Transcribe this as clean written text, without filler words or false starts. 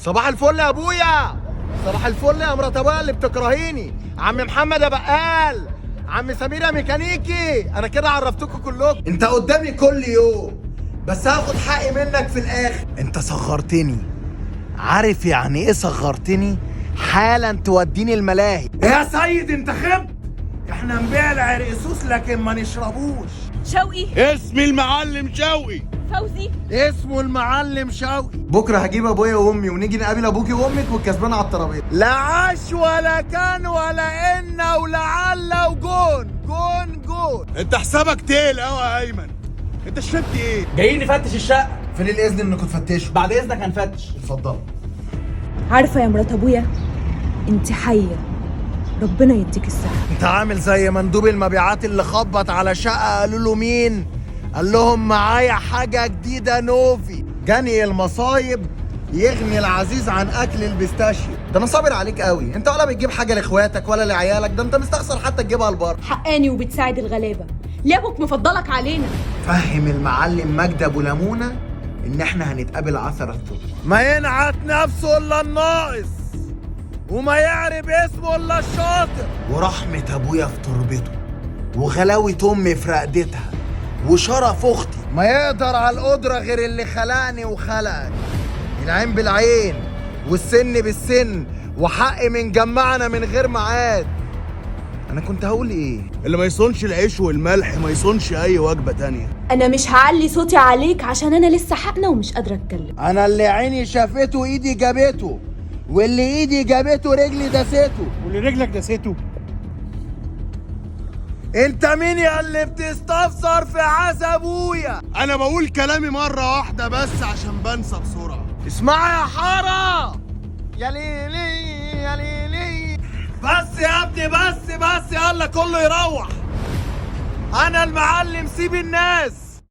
صباح الفل يا ابويا. صباح الفل يا مرات ابويا اللي بتكرهيني. عم محمد يا بقال، عم سمير يا ميكانيكي، انا كده عرفتكم كلكم. انت قدامي كل يوم، بس هاخد حقي منك في الاخر. انت صغرتني. عارف يعني ايه صغرتني؟ حالا توديني الملاهي. يا سيد انت خبت. احنا نبيع العرقسوس لكن ما نشربوش. شوقي. اسمي المعلم شوقي. فوزي. اسمه المعلم شوقي. بكره هجيب ابويا وامي ونيجي نقابل ابوكي وامك والكسبان على الترابيزه. لا عاش ولا كان ولا ان ولعل وجون جون جون. انت حسابك تقيل قوي يا ايمن. انت شربت ايه؟ جايين نفتش الشقة. فين الاذن انكم تفتشوا؟ بعد اذنك هنفتش. اتفضل. عارفة يا مرات ابويا، انت حية، ربنا يديك الصحة. انت عامل زي مندوب المبيعات اللي خبط على شقه قالوا له مين؟ قال لهم معايا حاجه جديده نوفي. جني المصايب يغني العزيز عن اكل البيستاشيو. ده انا صابر عليك قوي. انت ولا بتجيب حاجه لاخواتك ولا لعيالك، ده انت مستخسر حتى تجيبها لبره. حقاني وبتساعد الغلابة، ليه ابوك مفضلك علينا؟ فهم المعلم مجدي ابو لمونه ان احنا هنتقابل 10 الصبح. ما ينعت نفسه الا الناقص، وما يعرف اسمه الا الشاطر. ورحمة ابويا في تربته، وغلاوة امي في رقدتها، وشرف اختي. ما يقدر على القدرة غير اللي خلقني وخلقك. العين بالعين والسن بالسن، وحق من جمعنا من غير ميعاد. انا كنت هقول ايه؟ اللي ما يصونش العيش والملح ما يصونش اي وجبه تانية. انا مش هعلي صوتي عليك عشان انا لسه حقنة ومش قادرة اتكلم. انا اللي عيني شافته ايدي جابته، واللي ايدي جابته رجلي دسته. واللي رجلك دسيته. انت مين يا اللي بتستفسر في عز ابويا؟ انا بقول كلامي مره واحده بس عشان بنسى بسرعه. اسمع يا حارة. يا ليلي يا ليلي. بس يا ابني بس يلا كله يروح. انا المعلم سيب الناس.